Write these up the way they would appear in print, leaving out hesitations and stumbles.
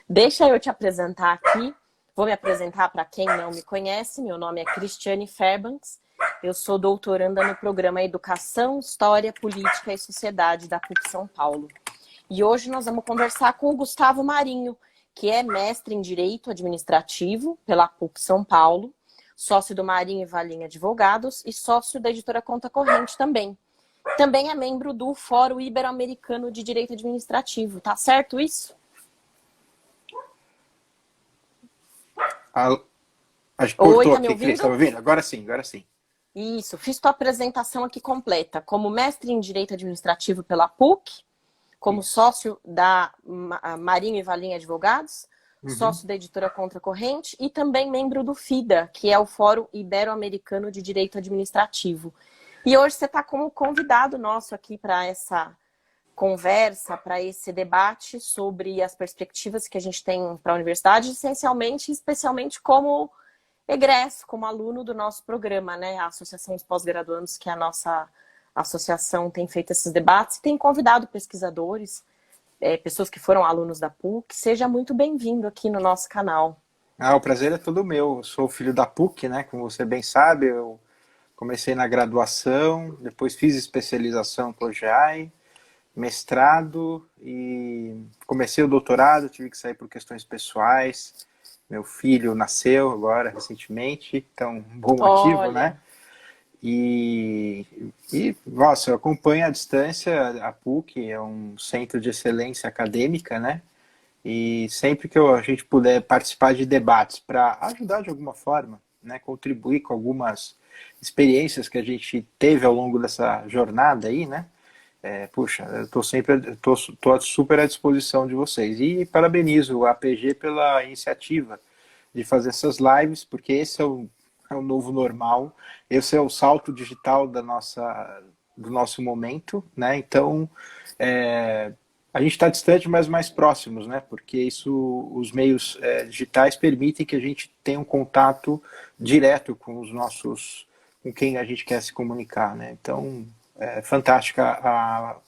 Deixa eu te apresentar aqui. Vou me apresentar para quem não me conhece. Meu nome é Cristiane Fairbanks. Eu sou doutoranda no programa Educação, História, Política e Sociedade da PUC São Paulo. E hoje nós vamos conversar com o Gustavo Marinho, que é mestre em Direito Administrativo pela PUC São Paulo, sócio do Marinho e Valim Advogados e sócio da editora Conta Corrente também. Também é membro do Fórum Ibero-Americano de Direito Administrativo. Tá certo isso? Acho que Oi, cortou tá me aqui, Cris. Tá me ouvindo? ouvindo? Agora sim, agora sim. Isso, fiz tua apresentação aqui completa. Como mestre em Direito Administrativo pela PUC, como Isso. sócio da Marinho e Valim Advogados, Uhum. sócio da editora Conta Corrente e também membro do FIDA, que é o Fórum Ibero-Americano de Direito Administrativo. E hoje você está como convidado nosso aqui para essa conversa, para esse debate sobre as perspectivas que a gente tem para a universidade, essencialmente, especialmente como egresso, como aluno do nosso programa, né? A Associação dos Pós-Graduandos, que é a nossa associação, tem feito esses debates e tem convidado pesquisadores, pessoas que foram alunos da PUC. Seja muito bem-vindo aqui no nosso canal. O prazer é todo meu. Eu sou filho da PUC, né? Como você bem sabe, eu comecei na graduação, depois fiz especialização por GEAI, mestrado e comecei o doutorado, tive que sair por questões pessoais. Meu filho nasceu agora, recentemente, então, um bom motivo, né? Olha, Nossa, eu acompanho à distância a PUC, é um centro de excelência acadêmica, né? E sempre que a gente puder participar de debates para ajudar de alguma forma, né? Contribuir com algumas experiências que a gente teve ao longo dessa jornada aí, né? Puxa, eu estou sempre, tô super à disposição de vocês. E parabenizo o APG pela iniciativa de fazer essas lives, porque esse é o novo normal, esse é o salto digital do nosso momento, né? Então, a gente está distante, mas mais próximos, né? Porque os meios digitais permitem que a gente tenha um contato direto com com quem a gente quer se comunicar, né? Então, é fantástica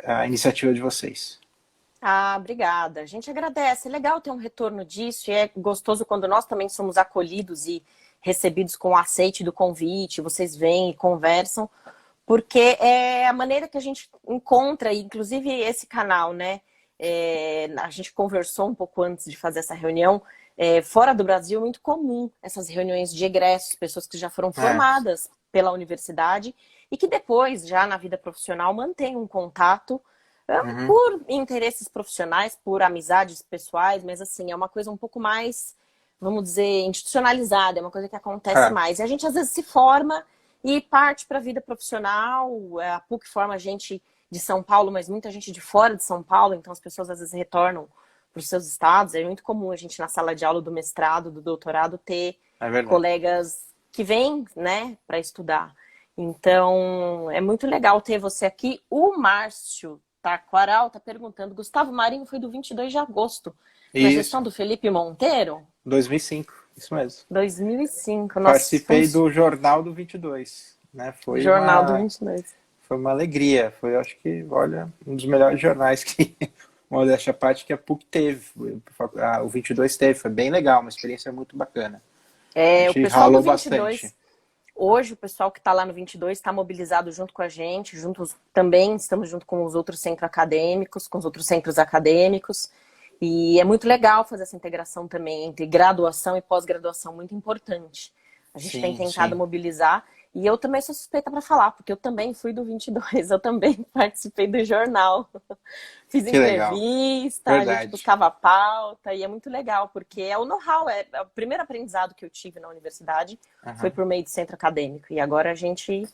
a iniciativa de vocês. obrigada. A gente agradece. É legal ter um retorno disso e é gostoso quando nós também somos acolhidos e recebidos com o aceite do convite, vocês vêm e conversam, porque é a maneira que a gente encontra, inclusive esse canal, né? A gente conversou um pouco antes de fazer essa reunião. Fora do Brasil, é muito comum essas reuniões de egressos, pessoas que já foram É. formadas pela universidade e que depois, já na vida profissional, mantêm um contato Uhum. por interesses profissionais, por amizades pessoais, mas assim, é uma coisa um pouco mais, vamos dizer, institucionalizada, é uma coisa que acontece É. mais. E a gente às vezes se forma e parte para a vida profissional. A PUC forma gente de São Paulo, mas muita gente de fora de São Paulo, então as pessoas às vezes retornam para os seus estados. É muito comum a gente na sala de aula do mestrado, do doutorado, ter É verdade. colegas que vêm, né, para estudar. Então, é muito legal ter você aqui. O Márcio Taquaral está perguntando, Gustavo Marinho foi do 22 de agosto, na gestão Isso, do Felipe Monteiro? 2005, isso mesmo. 2005, nós Participei fomos do Jornal do 22, né? Jornal do 22. Foi uma alegria. Foi, acho que, olha, um dos melhores jornais que, modéstia à parte, que a PUC teve. O 22 teve, foi bem legal, uma experiência muito bacana. A O gente pessoal do ralou bastante. 22, hoje o pessoal que está lá no 22 está mobilizado junto com a gente, juntos também estamos junto com os outros centros acadêmicos, com os outros centros acadêmicos. E é muito legal fazer essa integração também entre graduação e pós-graduação, muito importante. A gente tem Sim, tentado sim. mobilizar, e eu também sou suspeita para falar, porque eu também fui do 22, eu também participei do jornal. Fiz Que legal. entrevista, a gente Verdade. buscava pauta, e é muito legal, porque é o know-how, é o primeiro aprendizado que eu tive na universidade, foi Aham. por meio do centro acadêmico, e agora a gente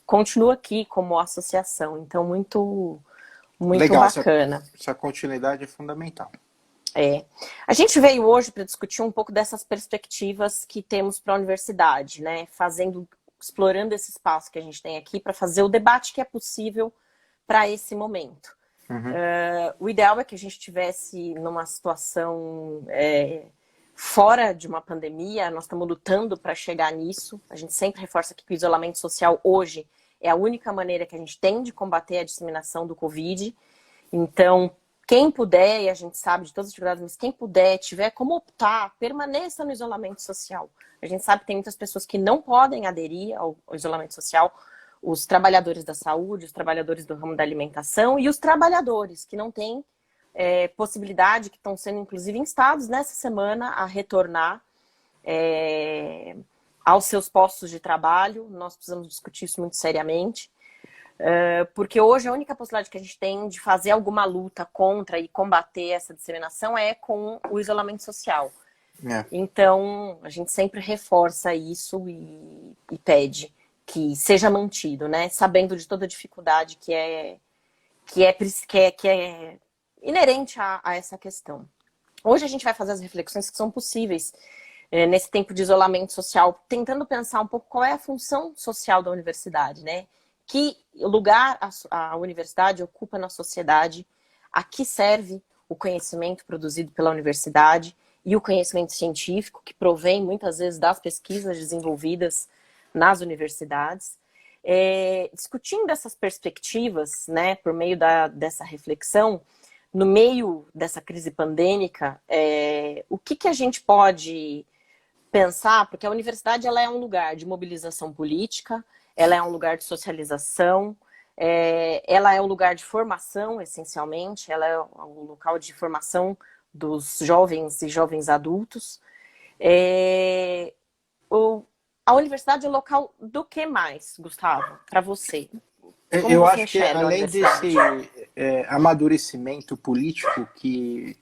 continua aqui como associação, então muito Legal, bacana. essa continuidade é fundamental. A gente veio hoje para discutir um pouco dessas perspectivas que temos para a universidade, né? Explorando esse espaço que a gente tem aqui para fazer o debate que é possível para esse momento. Uhum. O ideal é que a gente estivesse numa situação fora de uma pandemia, nós estamos lutando para chegar nisso. A gente sempre reforça aqui que o isolamento social hoje é a única maneira que a gente tem de combater a disseminação do Covid. Então, quem puder, e a gente sabe de todas as dificuldades, mas quem puder, tiver como optar, permaneça no isolamento social. A gente sabe que tem muitas pessoas que não podem aderir ao isolamento social, os trabalhadores da saúde, os trabalhadores do ramo da alimentação e os trabalhadores que não têm possibilidade, que estão sendo inclusive instados nessa semana a retornar aos seus postos de trabalho. Nós precisamos discutir isso muito seriamente, porque hoje a única possibilidade que a gente tem de fazer alguma luta contra e combater essa disseminação é com o isolamento social. Então, a gente sempre reforça isso e pede que seja mantido, né? Sabendo de toda a dificuldade que é inerente a essa questão. Hoje a gente vai fazer as reflexões que são possíveis nesse tempo de isolamento social, tentando pensar um pouco qual é a função social da universidade, né? Que lugar a universidade ocupa na sociedade, a que serve o conhecimento produzido pela universidade e o conhecimento científico, que provém muitas vezes das pesquisas desenvolvidas nas universidades. Discutindo essas perspectivas, né, por meio dessa reflexão, no meio dessa crise pandêmica, o que a gente pode pensar, porque a universidade ela é um lugar de mobilização política, ela é um lugar de socialização, ela é um lugar de formação, essencialmente, ela é um local de formação dos jovens e jovens adultos. A universidade é o local do que mais, Gustavo, para você? Como Eu você acho que enxerga a além universidade? desse amadurecimento político que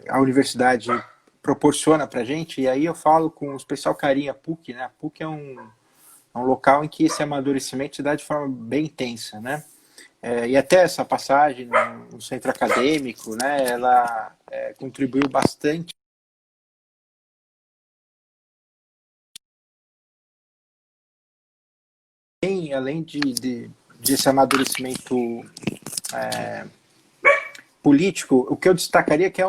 a universidade proporciona para a gente, e aí eu falo com especial carinho a PUC, né? A PUC é um local em que esse amadurecimento se dá de forma bem intensa, né? E até essa passagem no centro acadêmico, né? Ela contribuiu bastante. Além desse amadurecimento político, o que eu destacaria é que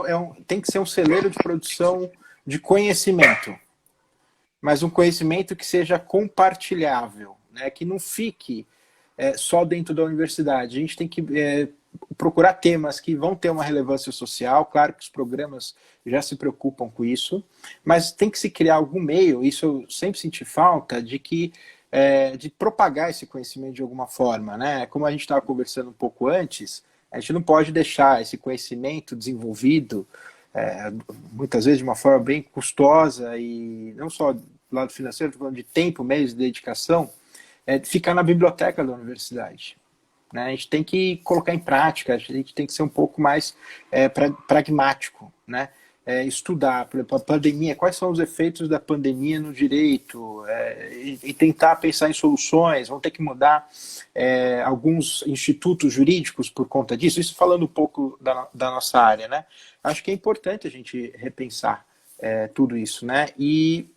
tem que ser um celeiro de produção de conhecimento, mas um conhecimento que seja compartilhável, né? Que não fique só dentro da universidade. A gente tem que procurar temas que vão ter uma relevância social. Claro que os programas já se preocupam com isso, mas tem que se criar algum meio, isso eu sempre senti falta, de propagar esse conhecimento de alguma forma, né? Como a gente estava conversando um pouco antes, a gente não pode deixar esse conhecimento desenvolvido, muitas vezes de uma forma bem custosa, e não só do lado financeiro, estou falando de tempo, meios de dedicação, ficar na biblioteca da universidade. Né? A gente tem que colocar em prática, a gente tem que ser um pouco mais pragmático, né? Estudar, por exemplo, a pandemia, quais são os efeitos da pandemia no direito, e tentar pensar em soluções. Vão ter que mudar alguns institutos jurídicos por conta disso. Isso falando um pouco da nossa área, né? Acho que é importante a gente repensar tudo isso, né? E,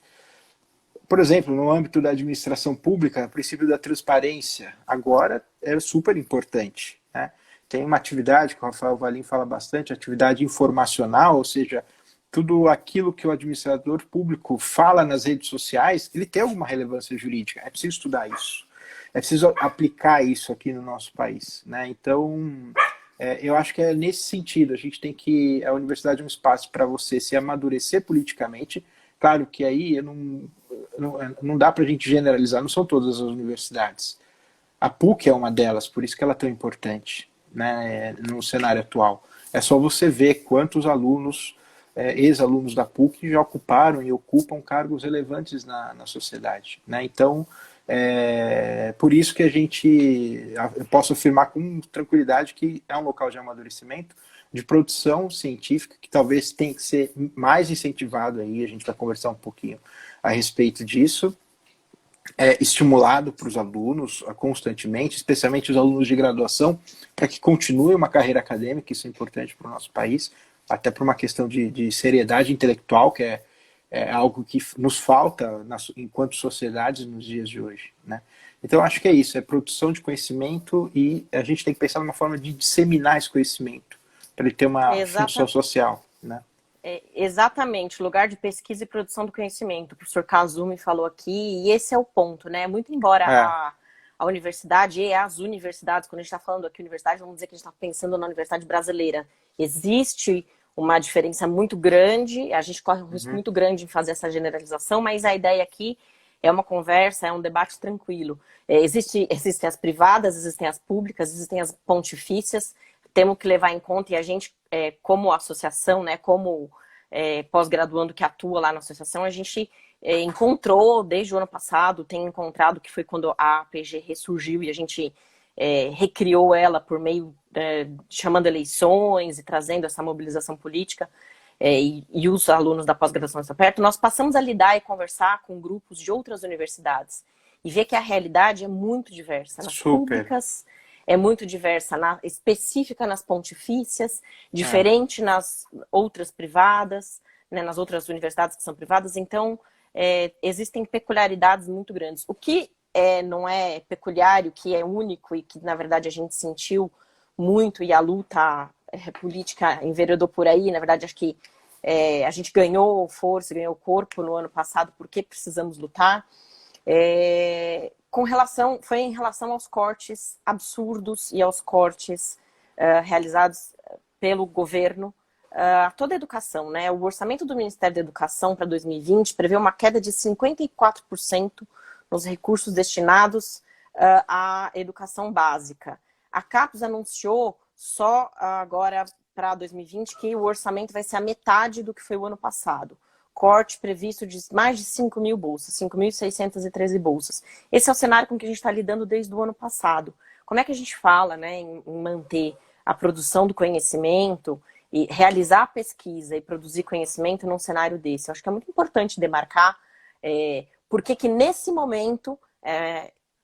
por exemplo, no âmbito da administração pública, o princípio da transparência agora é super importante, né? Tem uma atividade que o Rafael Valim fala bastante, atividade informacional, ou seja, tudo aquilo que o administrador público fala nas redes sociais, ele tem alguma relevância jurídica. É preciso estudar isso. É preciso aplicar isso aqui no nosso país, né? Então, eu acho que é nesse sentido. A universidade é um espaço para você se amadurecer politicamente. Claro que aí não dá para a gente generalizar, não são todas as universidades. A PUC é uma delas, por isso que ela é tão importante, né, no cenário atual. É só você ver quantos alunos, ex-alunos da PUC já ocuparam e ocupam cargos relevantes na sociedade, né? Então, por isso que eu posso afirmar com tranquilidade que é um local de amadurecimento, de produção científica, que talvez tenha que ser mais incentivado aí, a gente vai conversar um pouquinho a respeito disso, estimulado para os alunos constantemente, especialmente os alunos de graduação, para que continue uma carreira acadêmica. Isso é importante para o nosso país, até por uma questão de seriedade intelectual, que é algo que nos falta enquanto sociedades nos dias de hoje, né? Então, acho que é isso, é produção de conhecimento, e a gente tem que pensar numa forma de disseminar esse conhecimento, para ele ter uma função social, né? Exatamente, lugar de pesquisa e produção do conhecimento. O professor Kazumi falou aqui, e esse é o ponto, né? Muito embora a universidade e as universidades, quando a gente está falando aqui universidade, vamos dizer que a gente está pensando na universidade brasileira. Existe uma diferença muito grande, a gente corre um risco muito grande em fazer essa generalização, mas a ideia aqui é uma conversa, é um debate tranquilo. Existem as privadas, existem as públicas, existem as pontifícias, temos que levar em conta, e a gente, como associação, né, como pós-graduando que atua lá na associação, a gente encontrou desde o ano passado, tem encontrado, que foi quando a APG ressurgiu e a gente recriou ela por meio, chamando eleições e trazendo essa mobilização política, e os alunos da pós-graduação estão perto, nós passamos a lidar e conversar com grupos de outras universidades e ver que a realidade é muito diversa. Nas públicas é muito diversa, específica nas pontifícias, diferente nas outras privadas, né, nas outras universidades que são privadas. Então, existem peculiaridades muito grandes. O que não é peculiar, o que é único e que, na verdade, a gente sentiu muito, e a luta política enveredou por aí, na verdade, acho que a gente ganhou força, ganhou corpo no ano passado, porque precisamos lutar, foi em relação aos cortes absurdos e aos cortes realizados pelo governo a toda a educação, né? O orçamento do Ministério da Educação para 2020 prevê uma queda de 54% nos recursos destinados à educação básica. A CAPES anunciou só agora para 2020 que o orçamento vai ser a metade do que foi o ano passado. Corte previsto de mais de 5 mil bolsas, 5.613 bolsas. Esse é o cenário com que a gente está lidando desde o ano passado. Como é que a gente fala, né, em manter a produção do conhecimento e realizar a pesquisa e produzir conhecimento num cenário desse? Eu acho que é muito importante demarcar porque que nesse momento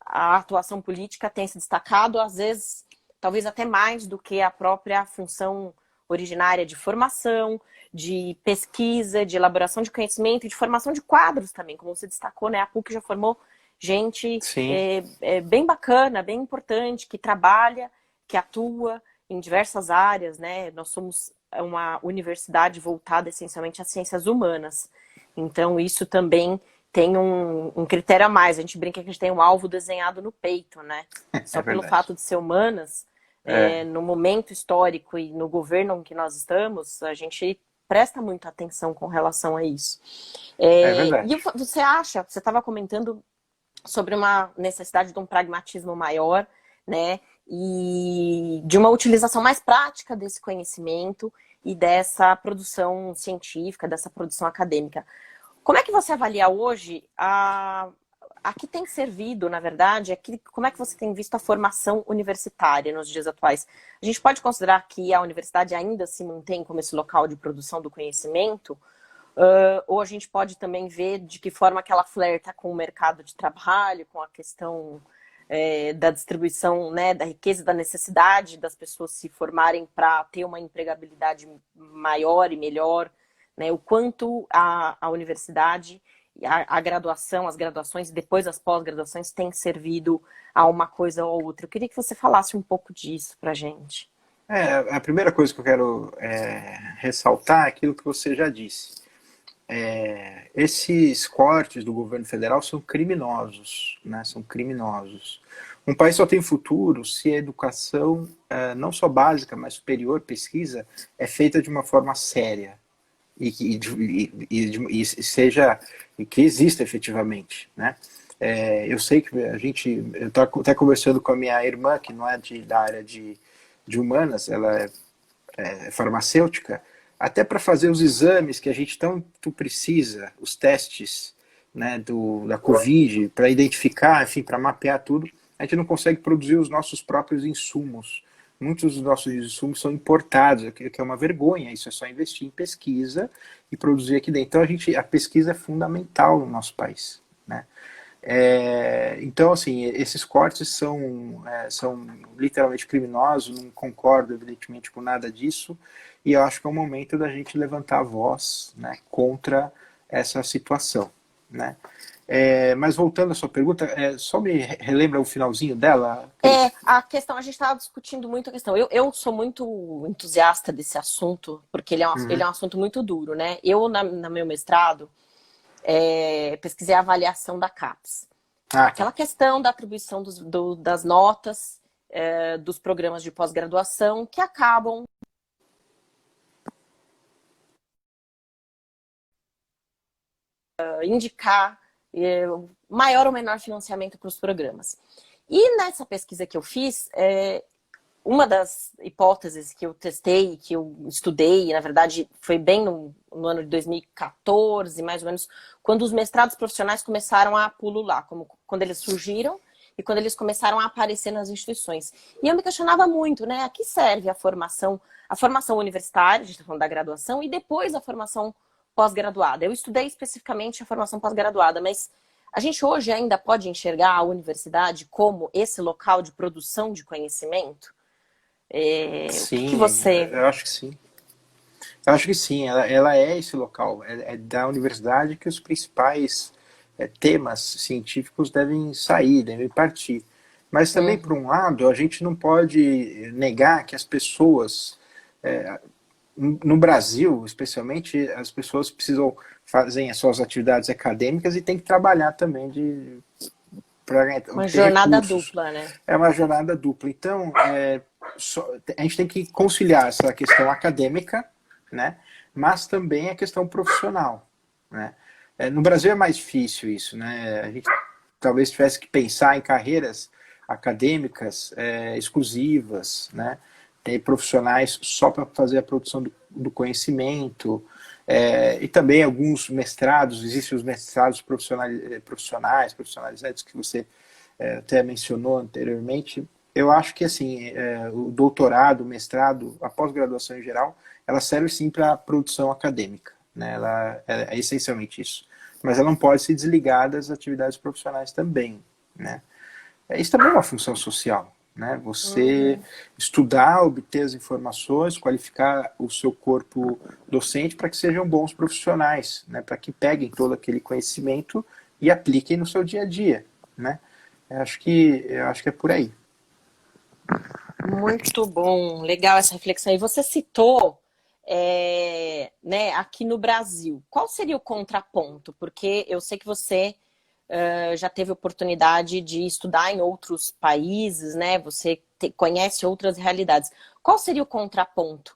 a atuação política tem se destacado, às vezes, talvez até mais do que a própria função originária de formação, de pesquisa, de elaboração de conhecimento e de formação de quadros também, como você destacou, né? A PUC já formou gente bem bacana, bem importante, que trabalha, que atua em diversas áreas, né? Nós somos uma universidade voltada essencialmente às ciências humanas. Então, isso também tem um critério a mais. A gente brinca que a gente tem um alvo desenhado no peito, né? Só pelo fato de ser humanas, no momento histórico e no governo em que nós estamos, a gente presta muita atenção com relação a isso. Verdade. E você estava comentando sobre uma necessidade de um pragmatismo maior, né? E de uma utilização mais prática desse conhecimento e dessa produção científica, dessa produção acadêmica. Como é que você avalia hoje a que tem servido, na verdade, como é que você tem visto a formação universitária nos dias atuais? A gente pode considerar que a universidade ainda se mantém como esse local de produção do conhecimento? Ou a gente pode também ver de que forma que ela flerta com o mercado de trabalho, com a questão da distribuição, né, da riqueza e da necessidade das pessoas se formarem para ter uma empregabilidade maior e melhor, né, o quanto a universidade, a graduação, as graduações e depois as pós-graduações têm servido a uma coisa ou outra. Eu queria que você falasse um pouco disso para a gente. A primeira coisa que eu quero ressaltar é aquilo que você já disse. Esses cortes do governo federal são criminosos, né? São criminosos. Um país só tem futuro se a educação, não só básica, mas superior, pesquisa, é feita de uma forma séria e seja que exista efetivamente, né? Eu sei que eu estou até conversando com a minha irmã, que não é da área de humanas, ela é farmacêutica, até para fazer os exames que a gente tanto precisa, os testes, né, da Covid, para identificar, enfim, para mapear tudo, a gente não consegue produzir os nossos próprios insumos. Muitos dos nossos insumos são importados, o que é uma vergonha. Isso é só investir em pesquisa e produzir aqui dentro. Então, a pesquisa é fundamental no nosso país, né? Então, assim, esses cortes são literalmente criminosos, não concordo, evidentemente, com nada disso, e eu acho que é o momento da gente levantar a voz, né, contra essa situação, né? Mas voltando à sua pergunta, só me relembra o finalzinho dela? A questão, a gente estava discutindo muito a questão. Eu sou muito entusiasta desse assunto, porque ele é um assunto muito duro, né? Eu, no meu mestrado, pesquisei a avaliação da CAPES. Ah, Aquela tá. questão da atribuição das notas, dos programas de pós-graduação, que acabam indicar maior ou menor financiamento para os programas. E nessa pesquisa que eu fiz, uma das hipóteses que eu testei, que eu estudei, na verdade foi bem no ano de 2014, mais ou menos, quando os mestrados profissionais começaram a pulular, quando eles surgiram e quando eles começaram a aparecer nas instituições. E eu me questionava muito, né? A que serve a formação universitária, a gente está falando da graduação, e depois a formação pós-graduada. Eu estudei especificamente a formação pós-graduada, mas a gente hoje ainda pode enxergar a universidade como esse local de produção de conhecimento? O que Sim, você... eu acho que sim. Eu acho que sim, ela é esse local. É da universidade que os principais temas científicos devem sair, devem partir. Mas também, por Uhum. um lado, a gente não pode negar que as pessoas, no Brasil, especialmente, as pessoas precisam fazer as suas atividades acadêmicas e tem que trabalhar também para Uma ter jornada recursos. dupla, né? É uma jornada dupla. Então, a gente tem que conciliar essa questão acadêmica, né, mas também a questão profissional. Né? No Brasil é mais difícil isso. Né? A gente talvez tivesse que pensar em carreiras acadêmicas exclusivas, né? Ter profissionais só para fazer a produção do conhecimento, e também alguns mestrados, existem os mestrados profissionalizantes que você até mencionou anteriormente. Eu acho que assim, o doutorado, o mestrado, a pós-graduação em geral, ela serve sim para a produção acadêmica, né? Ela é essencialmente isso. Mas ela não pode se desligar das atividades profissionais também, né? Isso também é uma função social, né? Você Uhum. estudar, obter as informações, qualificar o seu corpo docente para que sejam bons profissionais, né? Para que peguem todo aquele conhecimento e apliquem no seu dia a dia, né? Eu acho que é por aí. Muito bom, legal essa reflexão. E você citou, né, aqui no Brasil. Qual seria o contraponto? Porque eu sei que você já teve oportunidade de estudar em outros países, né? Você conhece outras realidades. Qual seria o contraponto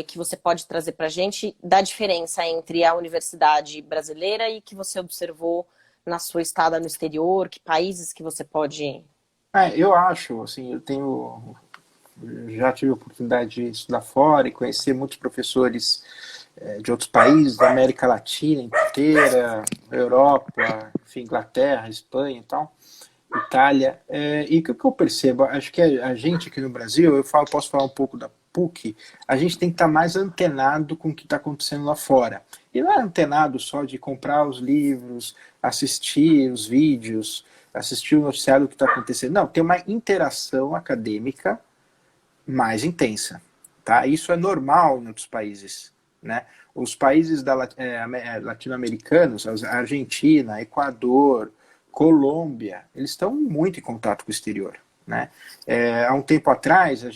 que você pode trazer para a gente da diferença entre a universidade brasileira e que você observou na sua estada no exterior? Que países que você pode... Eu acho, assim, já tive a oportunidade de estudar fora e conhecer muitos professores de outros países, da América Latina inteira, Europa, enfim, Inglaterra, Espanha e tal, Itália. E o que eu percebo? Acho que a gente aqui no Brasil, posso falar um pouco da PUC, a gente tem que estar mais antenado com o que está acontecendo lá fora. E não é antenado só de comprar os livros, assistir os vídeos, assistir o noticiário do que está acontecendo. Não, tem uma interação acadêmica mais intensa. Tá? Isso é normal em outros países. Né? Os países latino-americanos, a Argentina, Equador, Colômbia, eles estão muito em contato com o exterior. Né? Há um tempo atrás, eu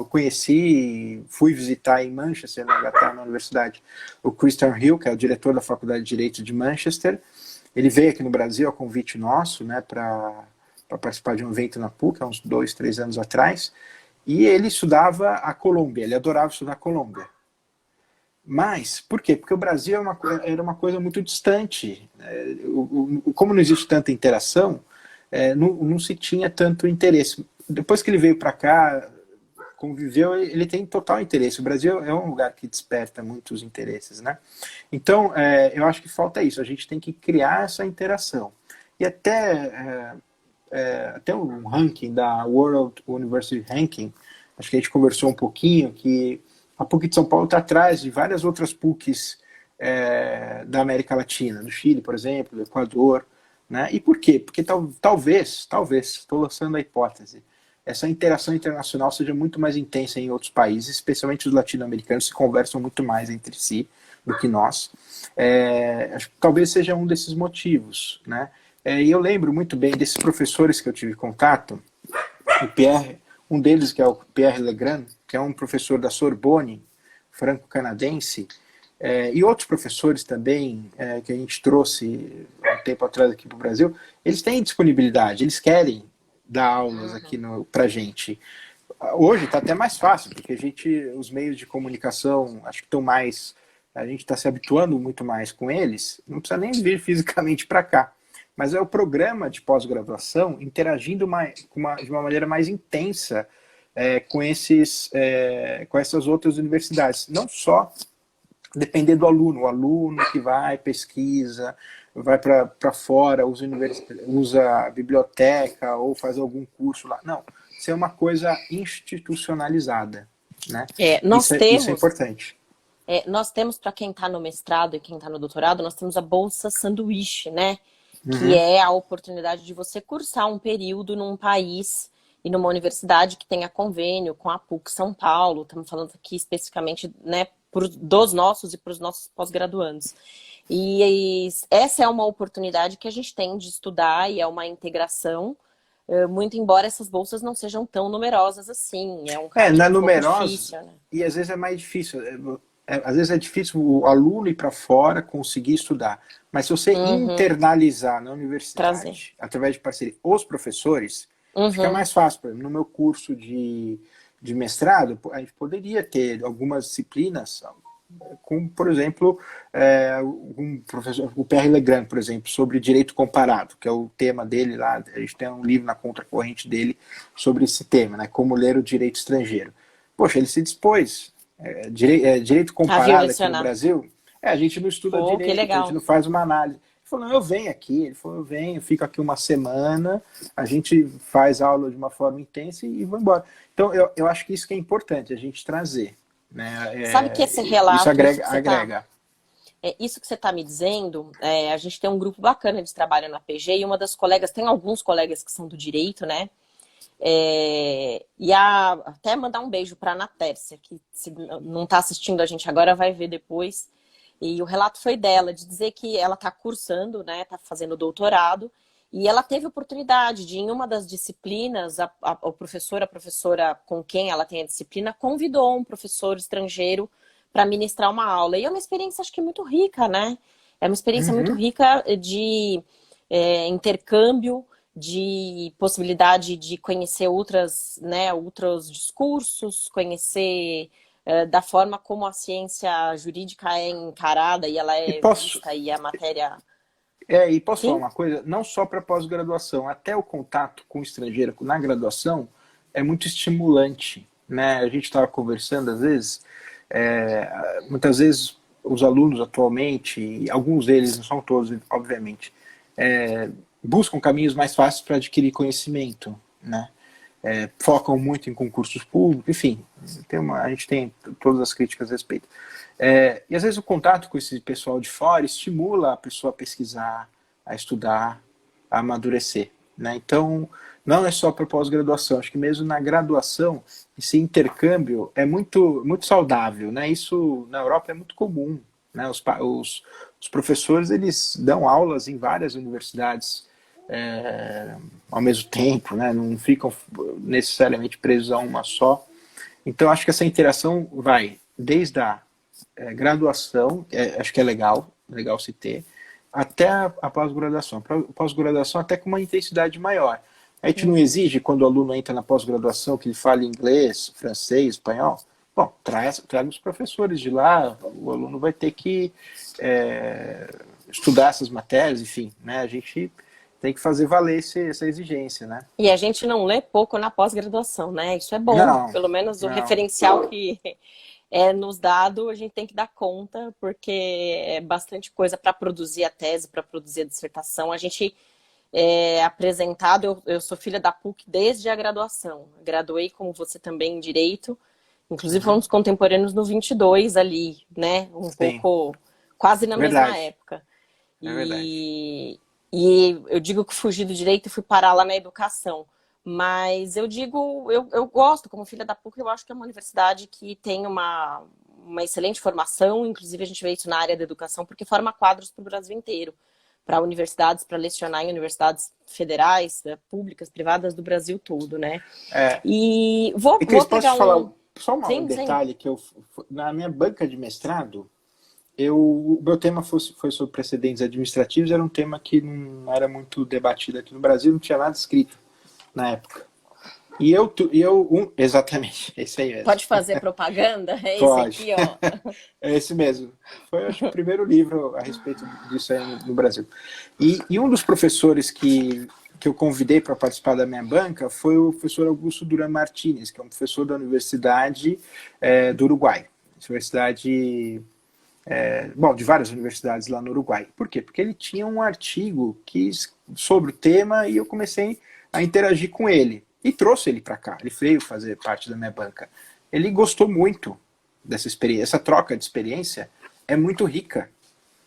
conheci, fui visitar em Manchester, na Inglaterra, na universidade, o Christian Hill, que é o diretor da Faculdade de Direito de Manchester. Ele veio aqui no Brasil a convite nosso, né, para participar de um evento na PUC, há uns 2, 3 anos atrás. E ele estudava a Colômbia, ele adorava estudar a Colômbia. Mas, por quê? Porque o Brasil era uma coisa muito distante. Como não existe tanta interação, não se tinha tanto interesse. Depois que ele veio para cá, conviveu, ele tem total interesse. O Brasil é um lugar que desperta muitos interesses, né? Então, eu acho que falta isso. A gente tem que criar essa interação. E até um ranking da World University Ranking, acho que a gente conversou um pouquinho, que a PUC de São Paulo está atrás de várias outras PUCs da América Latina, do Chile, por exemplo, do Equador. Né? E por quê? Porque talvez, estou lançando a hipótese, essa interação internacional seja muito mais intensa em outros países, especialmente os latino-americanos, se conversam muito mais entre si do que nós. Acho que talvez seja um desses motivos. Né? E eu lembro muito bem desses professores que eu tive contato, um deles que é o Pierre Legrand, que é um professor da Sorbonne, franco-canadense, e outros professores também que a gente trouxe tempo atrás aqui para o Brasil, eles têm disponibilidade, eles querem dar aulas aqui para a gente. Hoje está até mais fácil, porque os meios de comunicação, acho que estão mais, a gente está se habituando muito mais com eles, não precisa nem vir fisicamente para cá. Mas é o programa de pós-graduação interagindo de uma maneira mais intensa com essas outras universidades. Não só depender do aluno, o aluno que vai, pesquisa, vai para fora, usa a biblioteca ou faz algum curso lá. Não, isso é uma coisa institucionalizada, né? Isso é importante. Nós temos, para quem está no mestrado e quem está no doutorado, nós temos a Bolsa Sanduíche, né? Que é a oportunidade de você cursar um período num país e numa universidade que tenha convênio com a PUC São Paulo. Estamos falando aqui especificamente, né, dos nossos e para os nossos pós-graduandos. E essa é uma oportunidade que a gente tem de estudar e é uma integração, muito embora essas bolsas não sejam tão numerosas assim. Não é numerosa difícil, né? E às vezes é mais difícil. Às vezes é difícil o aluno ir para fora conseguir estudar. Mas se você internalizar na universidade, através de parceria, os professores, fica mais fácil. Por exemplo, no meu curso de mestrado, a gente poderia ter algumas disciplinas, como, por exemplo, um professor, o Pierre Legrand, por exemplo, sobre direito comparado, que é o tema dele lá. A gente tem um livro na contracorrente dele sobre esse tema, né? Como ler o direito estrangeiro. Poxa, ele se dispôs. Direito comparado aqui no Brasil, a gente não estuda direito, a gente não faz uma análise. Ele falou, não, eu venho aqui. Ele falou, eu venho, fico aqui uma semana, a gente faz aula de uma forma intensa e vou embora. Então, eu acho que isso que é importante, a gente trazer. Né? Sabe que esse relato... Isso agrega. Isso que você está me dizendo, a gente tem um grupo bacana de trabalho na PG e uma das colegas, tem alguns colegas que são do direito, né? Até mandar um beijo para a Ana Tércia, que se não está assistindo a gente agora, vai ver depois. E o relato foi dela, de dizer que ela está cursando, né, está fazendo doutorado, e ela teve oportunidade de, em uma das disciplinas, a professora com quem ela tem a disciplina, convidou um professor estrangeiro para ministrar uma aula. E é uma experiência, acho que, muito rica, né? É uma experiência muito rica de intercâmbio, de possibilidade de conhecer outros discursos, conhecer da forma como a ciência jurídica é encarada e ela é vista e a matéria... E posso falar uma coisa? Não só para pós-graduação, até o contato com o estrangeiro na graduação é muito estimulante, né? A gente estava conversando, às vezes, muitas vezes os alunos atualmente, e alguns deles, não são todos, obviamente, buscam caminhos mais fáceis para adquirir conhecimento, né? Focam muito em concursos públicos, enfim, a gente tem todas as críticas a respeito. E às vezes o contato com esse pessoal de fora estimula a pessoa a pesquisar, a estudar, a amadurecer, né? Então, não é só para pós-graduação, acho que mesmo na graduação, esse intercâmbio é muito, muito saudável, né? Isso na Europa é muito comum, né? Os professores, eles dão aulas em várias universidades ao mesmo tempo, né? Não ficam necessariamente presos a uma só. Então, acho que essa interação vai desde a graduação, acho que é legal se ter, até a pós-graduação. Pós-graduação até com uma intensidade maior. A gente não exige, quando o aluno entra na pós-graduação, que ele fale inglês, francês, espanhol. Bom, traz os professores de lá, o aluno vai ter que estudar essas matérias, enfim, né? A gente tem que fazer valer essa exigência, né? E a gente não lê pouco na pós-graduação, né? Isso é bom, pelo menos o referencial que nos dado, a gente tem que dar conta, porque é bastante coisa para produzir a tese, para produzir a dissertação. A gente apresentado, eu sou filha da PUC desde a graduação. Graduei, como você também, em Direito. Inclusive, fomos contemporâneos no 22 ali, né? Pouco, quase na mesma época. E eu digo que fugi do Direito e fui parar lá na Educação. Mas eu digo, eu gosto, como filha da PUC, eu acho que é uma universidade que tem uma excelente formação, inclusive a gente vê isso na área da educação, porque forma quadros para o Brasil inteiro, para universidades, para lecionar em universidades federais, públicas, privadas do Brasil todo, né? E Cris, posso falar só um detalhe, que na minha banca de mestrado, o meu tema foi sobre precedentes administrativos, era um tema que não era muito debatido aqui no Brasil, não tinha nada escrito na época. Exatamente, esse aí mesmo. Pode fazer propaganda? É esse Pode. aqui, ó. É esse mesmo. Foi, acho, o primeiro livro a respeito disso aí no Brasil. E um dos professores que eu convidei para participar da minha banca foi o professor Augusto Duran Martínez, que é um professor da Universidade do Uruguai. Universidade, bom, de várias universidades lá no Uruguai. Por quê? Porque ele tinha um artigo sobre o tema e eu comecei a interagir com ele. E trouxe ele para cá. Ele veio fazer parte da minha banca. Ele gostou muito dessa experiência. Essa troca de experiência é muito rica.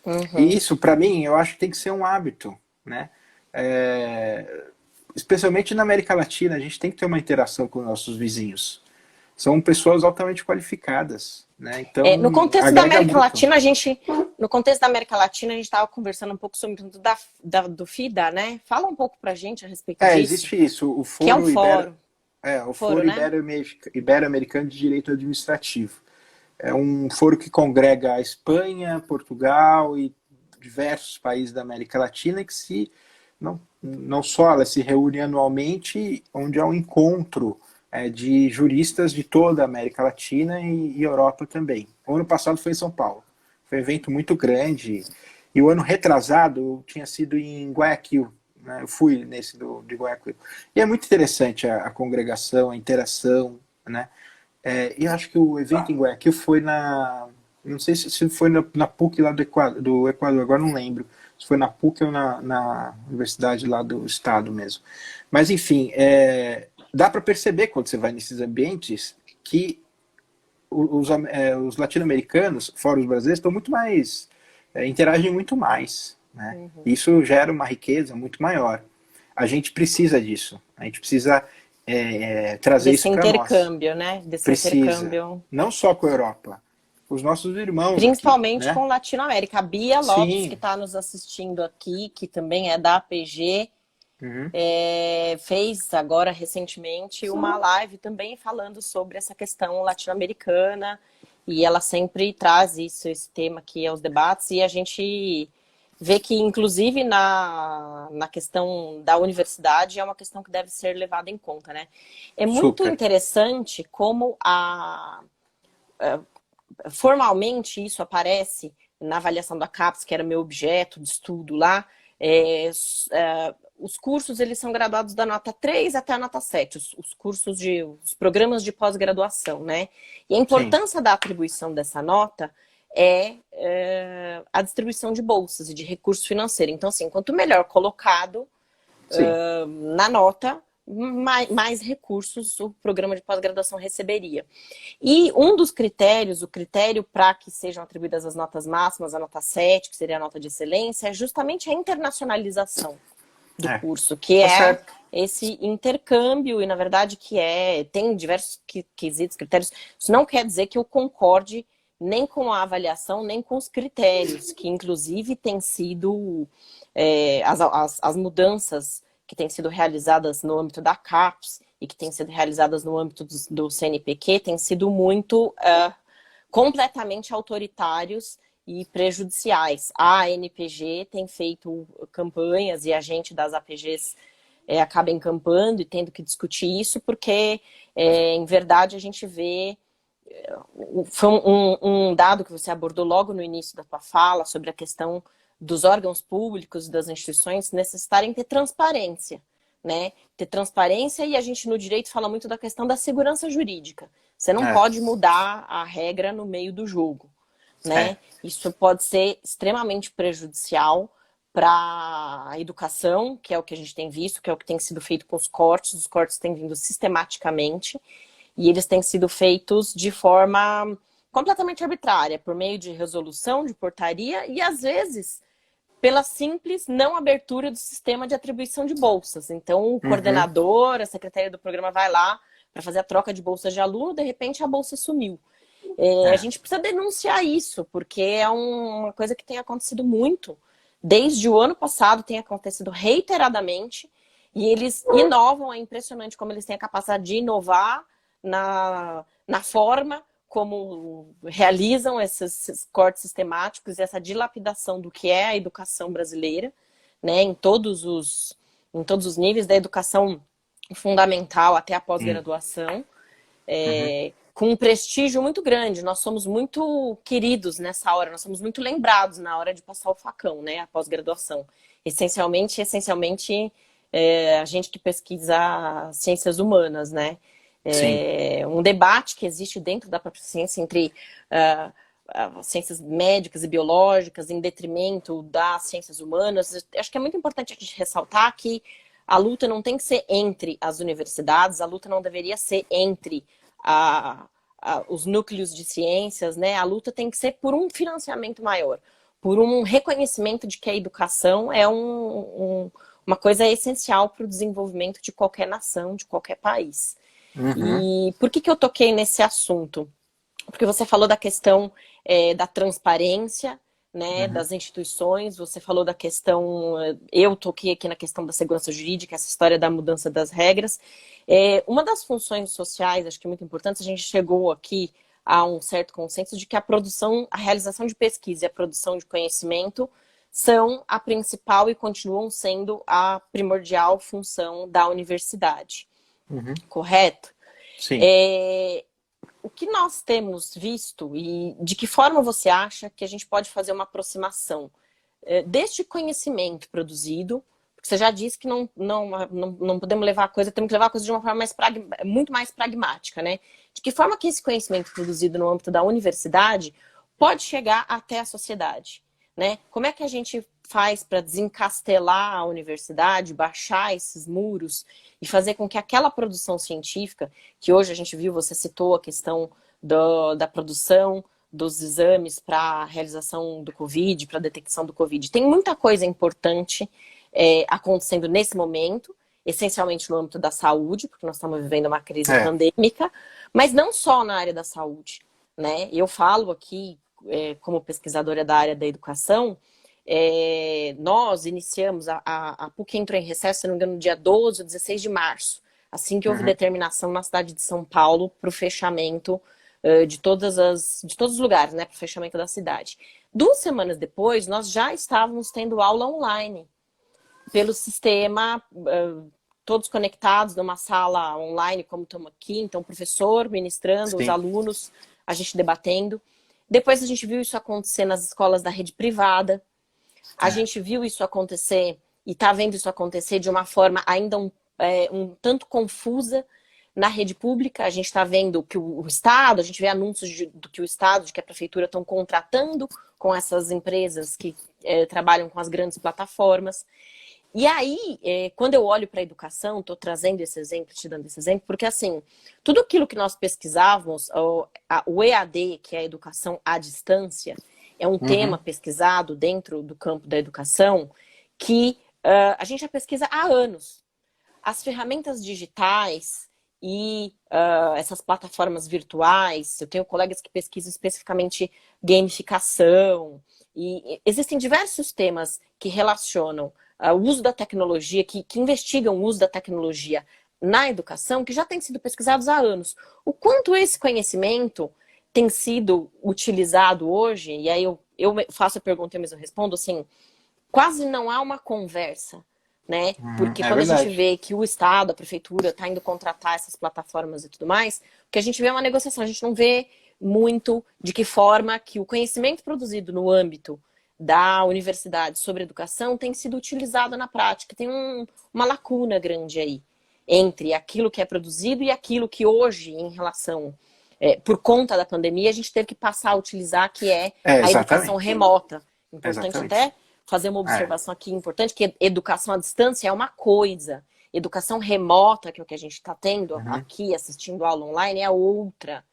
Uhum. E isso, para mim, eu acho que tem que ser um hábito, né? Especialmente na América Latina, a gente tem que ter uma interação com nossos vizinhos. São pessoas altamente qualificadas, né? Então, No contexto da agrega América muito. Latina, no contexto da América Latina, a gente estava conversando um pouco sobre do FIDA, né? Fala um pouco pra gente a respeito disso. Existe isso, o que é um Foro fórum. o Foro né? Ibero-Americano de Direito Administrativo. É um foro que congrega a Espanha, Portugal e diversos países da América Latina que não só ela se reúne anualmente, onde há um encontro de juristas de toda a América Latina e Europa também. O ano passado foi em São Paulo. Foi um evento muito grande. E o ano retrasado tinha sido em Guayaquil. Né? Eu fui nesse de Guayaquil. E é muito interessante a congregação, a interação, né? E eu acho que o evento em Guayaquil foi não sei se foi na PUC lá do Equador, agora não lembro. Se foi na PUC ou na universidade lá do estado mesmo. Mas, enfim, dá para perceber quando você vai nesses ambientes que os latino-americanos, fora os brasileiros, estão muito mais, interagem muito mais. Né? Uhum. Isso gera uma riqueza muito maior. A gente precisa disso. A gente precisa trazer Desse isso para nós. intercâmbio, né? Desse Precisa. intercâmbio. Não só com a Europa, com os nossos irmãos Principalmente aqui, né? com Latinoamérica. A Bia Lopes, Sim. que está nos assistindo aqui, que também é da APG, Uhum. fez agora recentemente uma live também falando sobre essa questão latino-americana, e ela sempre traz esse tema aqui aos debates, e a gente vê que, inclusive, na questão da universidade, é uma questão que deve ser levada em conta, né? É muito Super. interessante como formalmente isso aparece na avaliação da CAPES, que era meu objeto de estudo lá. Os cursos, eles são graduados da nota 3 até a nota 7, os programas de pós-graduação, né? E a importância da atribuição dessa nota é a distribuição de bolsas e de recurso financeiro. Então, assim, quanto melhor colocado na nota, mais recursos o programa de pós-graduação receberia. E um dos critérios, o critério para que sejam atribuídas as notas máximas, a nota 7, que seria a nota de excelência, é justamente a internacionalização do curso, que é esse intercâmbio, e na verdade tem diversos quesitos, critérios. Isso não quer dizer que eu concorde nem com a avaliação, nem com os critérios, que inclusive têm sido as mudanças que têm sido realizadas no âmbito da CAPES e que têm sido realizadas no âmbito do CNPq, têm sido muito completamente autoritários e prejudiciais. A ANPG tem feito campanhas e a gente das APGs acaba encampando e tendo que discutir isso, porque, em verdade, a gente vê... Foi um dado que você abordou logo no início da tua fala, sobre a questão dos órgãos públicos e das instituições necessitarem ter transparência, né? Ter transparência, e a gente no direito fala muito da questão da segurança jurídica. Você não pode mudar a regra no meio do jogo, né? Isso pode ser extremamente prejudicial para a educação, que é o que a gente tem visto, que é o que tem sido feito com os cortes têm vindo sistematicamente, e eles têm sido feitos de forma completamente arbitrária, por meio de resolução, de portaria, e às vezes pela simples não abertura do sistema de atribuição de bolsas. Então o coordenador, a secretaria do programa vai lá para fazer a troca de bolsas de aluno, de repente a bolsa sumiu. A gente precisa denunciar isso, porque é uma coisa que tem acontecido muito. Desde o ano passado tem acontecido reiteradamente, e eles inovam, é impressionante como eles têm a capacidade de inovar na forma como realizam esses cortes sistemáticos e essa dilapidação do que é a educação brasileira, né, em todos os níveis, da educação fundamental até a pós-graduação, com um prestígio muito grande. Nós somos muito queridos nessa hora, nós somos muito lembrados na hora de passar o facão, né, a pós-graduação. Essencialmente, a gente que pesquisa ciências humanas, né? Um debate que existe dentro da própria ciência entre ciências médicas e biológicas em detrimento das ciências humanas. Acho que é muito importante a gente ressaltar que a luta não tem que ser entre as universidades, a luta não deveria ser entre os núcleos de ciências, né? A luta tem que ser por um financiamento maior, por um reconhecimento de que a educação é uma coisa essencial para o desenvolvimento de qualquer nação, de qualquer país. E por que eu toquei nesse assunto? Porque você falou da questão da transparência, né, das instituições, você falou da questão, eu toquei aqui na questão da segurança jurídica, essa história da mudança das regras. Uma das funções sociais, acho que é muito importante, a gente chegou aqui a um certo consenso de que a realização de pesquisa e a produção de conhecimento são a principal e continuam sendo a primordial função da universidade. Correto? Sim. O que nós temos visto e de que forma você acha que a gente pode fazer uma aproximação deste conhecimento produzido? Porque você já disse que não podemos levar a coisa, temos que levar a coisa de uma forma muito mais pragmática, né? De que forma que esse conhecimento produzido no âmbito da universidade pode chegar até a sociedade, né? Como é que a gente faz para desencastelar a universidade, baixar esses muros e fazer com que aquela produção científica, que hoje a gente viu, você citou a questão da produção dos exames para a realização do Covid, para a detecção do Covid. Tem muita coisa importante acontecendo nesse momento, essencialmente no âmbito da saúde, porque nós estamos vivendo uma crise pandêmica, mas não só na área da saúde, né? Eu falo aqui, como pesquisadora da área da educação, nós iniciamos, a PUC entrou em recesso, se não me engano, no dia 12 ou 16 de março, assim que houve determinação na cidade de São Paulo para o fechamento de todos os lugares, né, para o fechamento da cidade. 2 semanas depois, nós já estávamos tendo aula online, pelo sistema, todos conectados numa sala online, como estamos aqui, então o professor ministrando, os alunos, a gente debatendo. Depois a gente viu isso acontecer nas escolas da rede privada. A gente viu isso acontecer e está vendo isso acontecer de uma forma ainda um tanto confusa na rede pública. A gente está vendo que o Estado, a gente vê anúncios do que o Estado, de que a Prefeitura estão contratando com essas empresas que trabalham com as grandes plataformas. E aí, quando eu olho para a educação, estou trazendo esse exemplo, te dando esse exemplo, porque assim, tudo aquilo que nós pesquisávamos, o EAD, que é a educação à distância, é um tema pesquisado dentro do campo da educação que a gente já pesquisa há anos. As ferramentas digitais e essas plataformas virtuais, eu tenho colegas que pesquisam especificamente gamificação, e existem diversos temas que relacionam o uso da tecnologia, que investigam o uso da tecnologia na educação, que já têm sido pesquisados há anos. O quanto esse conhecimento tem sido utilizado hoje, e aí eu faço a pergunta e eu mesmo respondo, assim, quase não há uma conversa, né? Porque quando a gente vê que o Estado, a Prefeitura, está indo contratar essas plataformas e tudo mais, o que a gente vê é uma negociação, a gente não vê muito de que forma que o conhecimento produzido no âmbito da universidade sobre educação tem sido utilizado na prática. Tem uma lacuna grande aí entre aquilo que é produzido e aquilo que hoje, em relação, por conta da pandemia, a gente teve que passar a utilizar, que é a educação remota. Importante até fazer uma observação aqui importante, que educação à distância é uma coisa. Educação remota, que é o que a gente está tendo aqui, assistindo aula online, é outra.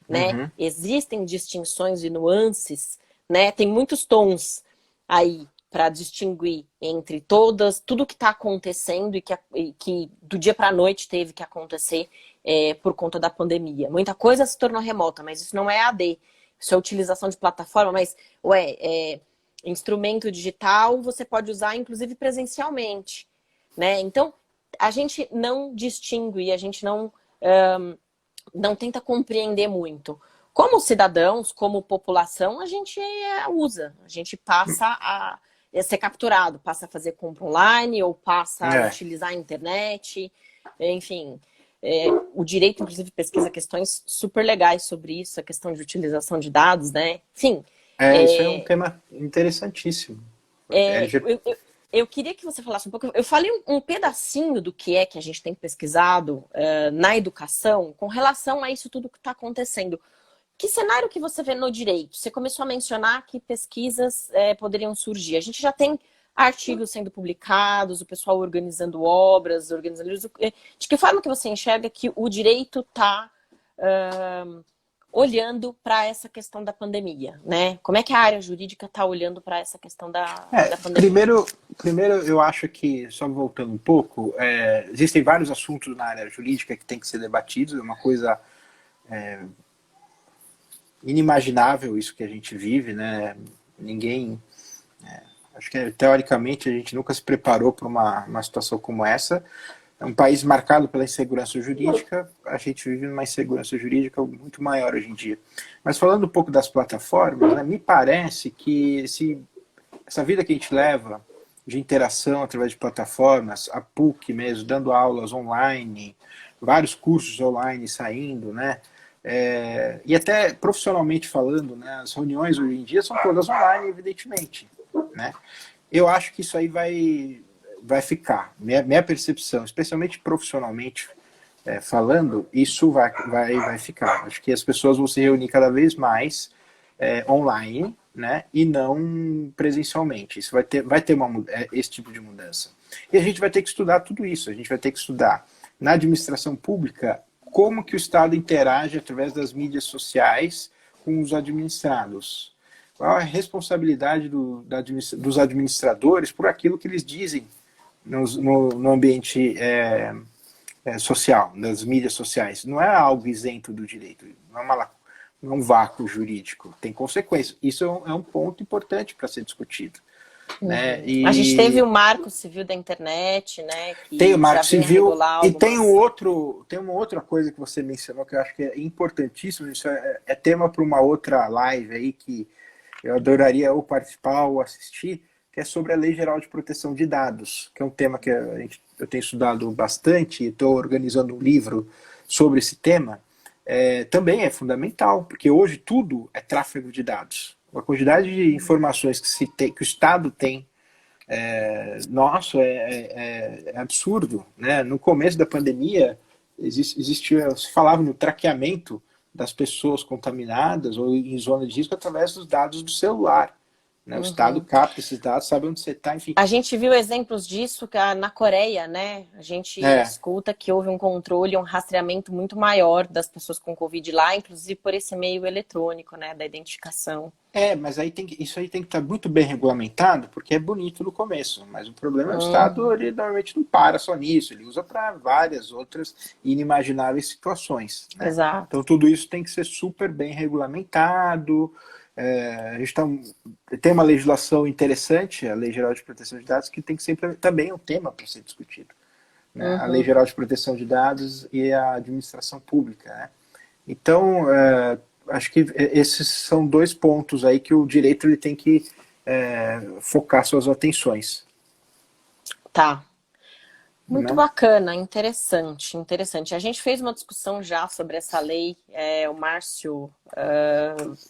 Né? Existem distinções e nuances, né? Tem muitos tons aí para distinguir entre tudo que está acontecendo e que do dia para a noite teve que acontecer por conta da pandemia. Muita coisa se tornou remota, mas isso não é AD. Isso é utilização de plataforma, mas instrumento digital você pode usar inclusive presencialmente, né? Então, a gente não distingue, a gente não tenta compreender muito como cidadãos, como população, a gente usa, a gente passa a ser capturado, passa a fazer compra online ou passa a utilizar a internet, enfim. O direito, inclusive, pesquisa questões super legais sobre isso, a questão de utilização de dados, né? Enfim. Isso é um tema interessantíssimo. Eu queria que você falasse um pouco. Eu falei um pedacinho do que é que a gente tem pesquisado na educação com relação a isso tudo que está acontecendo. Que cenário que você vê no direito? Você começou a mencionar que pesquisas poderiam surgir. A gente já tem artigos sendo publicados, o pessoal organizando obras, organizando... De que forma que você enxerga que o direito está olhando para essa questão da pandemia, né? Como é que a área jurídica está olhando para essa questão da pandemia? Primeiro, eu acho que, só voltando um pouco, existem vários assuntos na área jurídica que tem que ser debatidos, é uma coisa inimaginável isso que a gente vive, né? Ninguém... acho que, teoricamente, a gente nunca se preparou para uma situação como essa. É um país marcado pela insegurança jurídica, a gente vive numa insegurança jurídica muito maior hoje em dia. Mas falando um pouco das plataformas, né, me parece que essa vida que a gente leva de interação através de plataformas, a PUC mesmo, dando aulas online, vários cursos online saindo, né? E até profissionalmente falando, né, as reuniões hoje em dia são todas online, evidentemente, né? Eu acho que isso aí vai ficar, minha percepção, especialmente profissionalmente falando, isso vai ficar. Acho que as pessoas vão se reunir cada vez mais online, né, e não presencialmente. Isso vai ter esse tipo de mudança. E a gente vai ter que estudar tudo isso. A gente vai ter que estudar na administração pública como que o Estado interage através das mídias sociais com os administrados. Qual a responsabilidade dos administradores por aquilo que eles dizem no ambiente social, das mídias sociais. Não é algo isento do direito, não é um vácuo jurídico, tem consequências. Isso é um ponto importante para ser discutido. Né? A gente teve o Marco Civil da Internet, né? Que tem o Marco Civil e tem uma outra coisa que você mencionou que eu acho que é importantíssimo, isso é tema para uma outra live aí que eu adoraria ou participar ou assistir, que é sobre a Lei Geral de Proteção de Dados, que é um tema que eu tenho estudado bastante e estou organizando um livro sobre esse tema. Também é fundamental, porque hoje tudo é tráfego de dados. A quantidade de informações que o Estado tem, é absurdo. Né? No começo da pandemia, se falava no traqueamento das pessoas contaminadas ou em zona de risco através dos dados do celular. Né? O Estado capta esses dados, sabe onde você está, enfim. A gente viu exemplos disso na Coreia, né? A gente escuta que houve um controle, um rastreamento muito maior das pessoas com Covid lá, inclusive por esse meio eletrônico, né? Da identificação. Mas isso aí tem que estar muito bem regulamentado, porque é bonito no começo, mas o problema é o Estado, ele normalmente não para só nisso, ele usa para várias outras inimagináveis situações. Né? Exato. Então tudo isso tem que ser super bem regulamentado. A gente tem uma legislação interessante, a Lei Geral de Proteção de Dados, que tem que ser também um tema para ser discutido. Né? A Lei Geral de Proteção de Dados e a administração pública. Né? Então, acho que esses são dois pontos aí que o direito ele tem que focar suas atenções. Tá. Muito bacana, interessante. A gente fez uma discussão já sobre essa lei, o Márcio,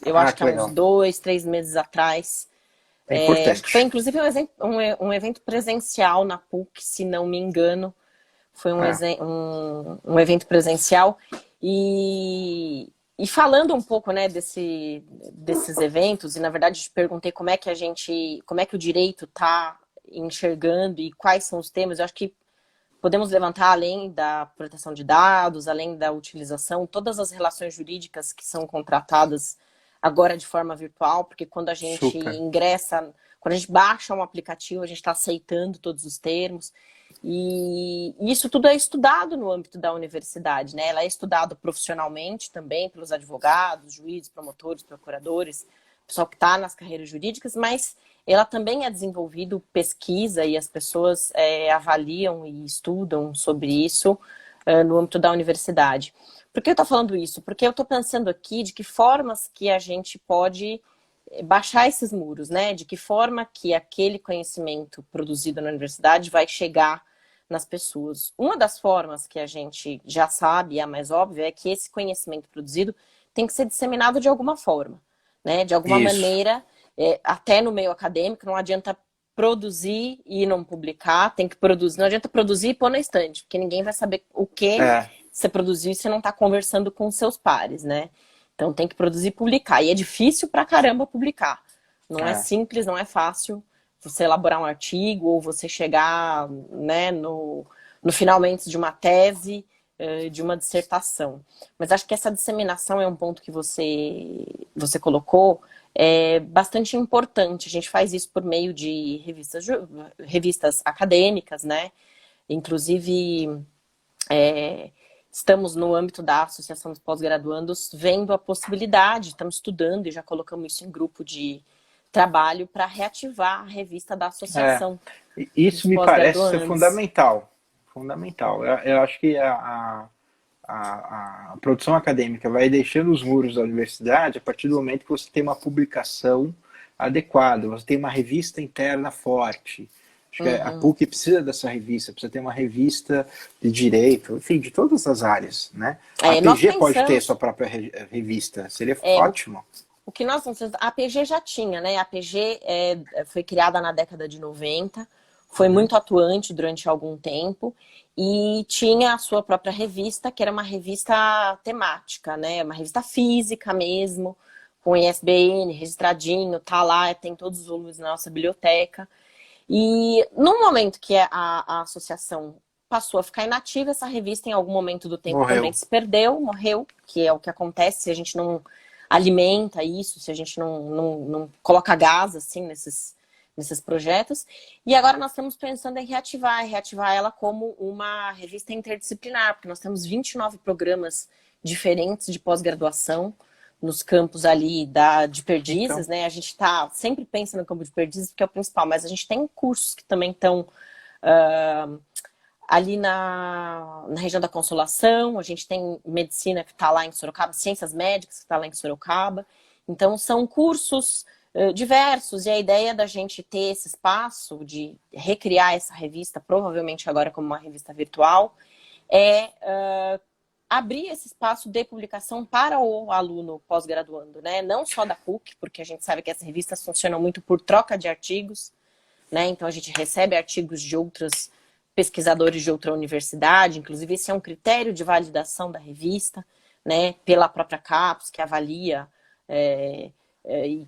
eu acho que há uns 2, 3 meses atrás. É importante. Foi inclusive um evento presencial na PUC, se não me engano. Foi um evento presencial. E falando um pouco, né, desses eventos, e na verdade te perguntei como é que o direito está enxergando e quais são os temas, eu acho que podemos levantar, além da proteção de dados, além da utilização, todas as relações jurídicas que são contratadas agora de forma virtual, porque quando a gente ingressa, quando a gente baixa um aplicativo, a gente está aceitando todos os termos. E isso tudo é estudado no âmbito da universidade, né? Ela é estudado profissionalmente também pelos advogados, juízes, promotores, procuradores, pessoal que está nas carreiras jurídicas, mas ela também é desenvolvido pesquisa e as pessoas avaliam e estudam sobre isso no âmbito da universidade. Por que eu estou falando isso? Porque eu estou pensando aqui de que formas que a gente pode baixar esses muros, né? De que forma que aquele conhecimento produzido na universidade vai chegar nas pessoas. Uma das formas que a gente já sabe, e a mais óbvia, é que esse conhecimento produzido tem que ser disseminado de alguma forma, né? De alguma Isso. maneira, até no meio acadêmico, não adianta produzir e não publicar, tem que produzir. Não adianta produzir e pôr na estante, porque ninguém vai saber o que É, você produziu se você não está conversando com seus pares, né? Então tem que produzir e publicar. E é difícil pra caramba publicar. Não é é. simples, não é fácil você elaborar um artigo ou você chegar, né, no finalmente de uma tese, de uma dissertação. Mas acho que essa disseminação é um ponto que você colocou, é bastante importante. A gente faz isso por meio de revistas acadêmicas, né? Inclusive, estamos no âmbito da Associação dos Pós-Graduandos vendo a possibilidade, estamos estudando e já colocamos isso em grupo de trabalho para reativar a revista da É. Associação dos Isso me parece ser Pós-Graduandos. fundamental. Fundamental. Eu acho que a produção acadêmica vai deixando os muros da universidade a partir do momento que você tem uma publicação adequada, você tem uma revista interna forte. Acho que a Uhum. PUC precisa dessa revista, precisa ter uma revista de direito, enfim, de todas as áreas, né? A Nós PG pode ter pensamos, sua própria revista, seria é, o, ótimo. o que nós pensamos, a APG já tinha, né? A APG foi criada na década de 90, foi Uhum. muito atuante durante algum tempo e tinha a sua própria revista, que era uma revista temática, né? Uma revista física mesmo, com ISBN, registradinho, tá lá, tem todos os volumes na nossa biblioteca. E no momento que a associação passou a ficar inativa, essa revista em algum momento do tempo também Morreu. se perdeu, morreu, que é o que acontece se a gente não alimenta isso, se a gente não coloca gás assim nesses projetos. E agora nós estamos pensando em reativar ela como uma revista interdisciplinar, porque nós temos 29 programas diferentes de pós-graduação nos campos ali de Então, Perdizes, né? A gente sempre pensa no campo de Perdizes porque é o principal, mas a gente tem cursos que também estão ali na região da Consolação, a gente tem medicina que está lá em Sorocaba, ciências médicas que está lá em Sorocaba. Então, são cursos diversos, e a ideia da gente ter esse espaço de recriar essa revista, provavelmente agora como uma revista virtual, é abrir esse espaço de publicação para o aluno pós-graduando, né? Não só da PUC, porque a gente sabe que essas revistas funcionam muito por troca de artigos, né? Então a gente recebe artigos de outros pesquisadores de outra universidade, inclusive esse é um critério de validação da revista, né? Pela própria CAPES, que avalia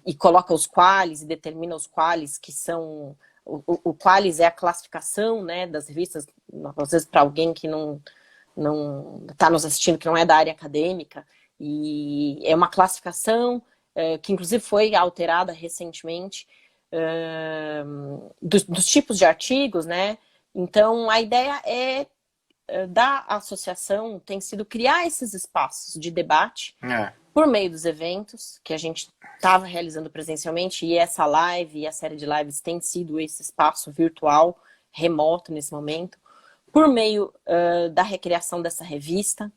e coloca os qualis e determina os qualis que são... O qualis é a classificação, né, das revistas, às vezes para alguém que não está nos assistindo, que não é da área acadêmica, e é uma classificação que inclusive foi alterada recentemente dos tipos de artigos, né? Então a ideia da associação tem sido criar esses espaços de debate é. por meio dos eventos que a gente estava realizando presencialmente, e essa live e a série de lives tem sido esse espaço virtual, remoto nesse momento, por meio da recriação dessa revista,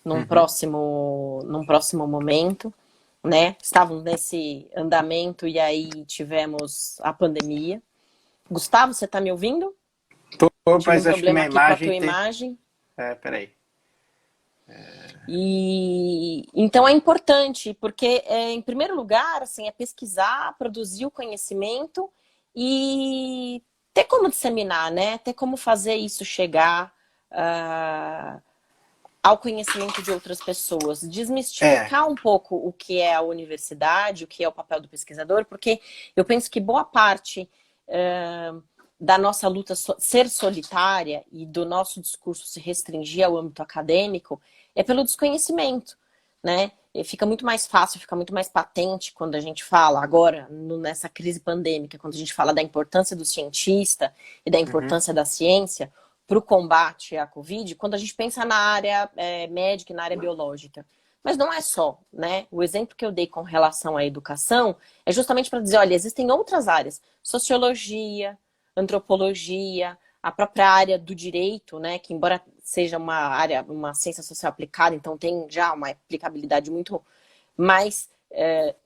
num Uhum. próximo momento, né? Estávamos nesse andamento e aí tivemos a pandemia. Gustavo, você está me ouvindo? Tive um Mas acho que problema minha aqui com a imagem tua tem. imagem. Peraí. E então é importante, porque em primeiro lugar, assim, é pesquisar, produzir o conhecimento e ter como disseminar, né? Ter como fazer isso chegar ao conhecimento de outras pessoas. É, Desmistificar um pouco o que é a universidade, o que é o papel do pesquisador, porque eu penso que boa parte da nossa luta ser solitária e do nosso discurso se restringir ao âmbito acadêmico é pelo desconhecimento, né? E fica muito mais fácil, fica muito mais patente quando a gente fala agora, nessa crise pandêmica, quando a gente fala da importância do cientista e da uhum, importância da ciência para o combate à Covid, quando a gente pensa na área médica e na área biológica. Mas não é só, né? O exemplo que eu dei com relação à educação é justamente para dizer, olha, existem outras áreas, sociologia, antropologia, a própria área do direito, né, que embora seja uma área, uma ciência social aplicada, então tem já uma aplicabilidade muito mais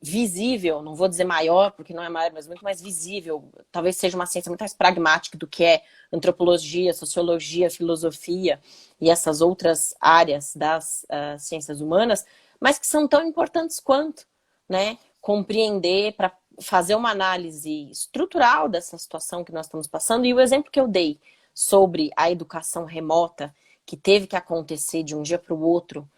visível, não vou dizer maior, porque não é maior, mas muito mais visível. Talvez seja uma ciência muito mais pragmática do que é antropologia, sociologia, filosofia e essas outras áreas das ciências humanas, mas que são tão importantes quanto, né? Compreender para fazer uma análise estrutural dessa situação que nós estamos passando. E o exemplo que eu dei sobre a educação remota, que teve que acontecer de um dia para o outro,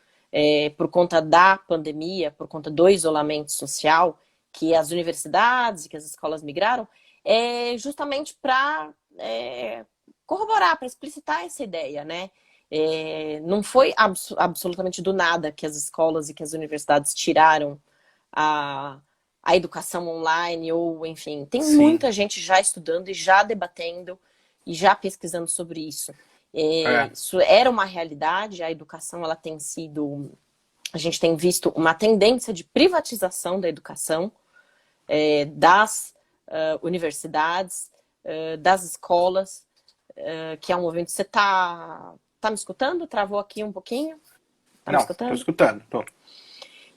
por conta da pandemia, por conta do isolamento social, que as universidades e que as escolas migraram, é justamente para corroborar, para explicitar essa ideia, né? Não foi absolutamente do nada que as escolas e que as universidades tiraram a educação online, ou enfim, tem Sim. muita gente já estudando e já debatendo e já pesquisando sobre isso. Isso era uma realidade, a educação ela tem sido, a gente tem visto uma tendência de privatização da educação, das universidades, das escolas, que é um movimento. Você tá me escutando? Travou aqui um pouquinho? Tá me escutando? Não, estou escutando. Tô.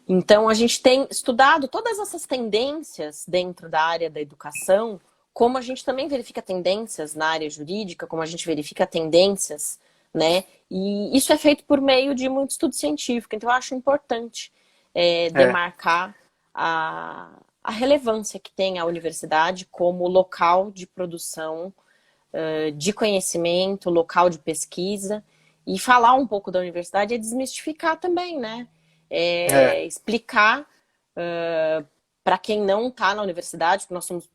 Então, a gente tem estudado todas essas tendências dentro da área da educação, como a gente também verifica tendências na área jurídica, como a gente verifica tendências, né? E isso é feito por meio de muito estudo científico. Então, eu acho importante demarcar a relevância que tem a universidade como local de produção de conhecimento, local de pesquisa. E falar um pouco da universidade é desmistificar também, né? Explicar para quem não está na universidade, porque nós somos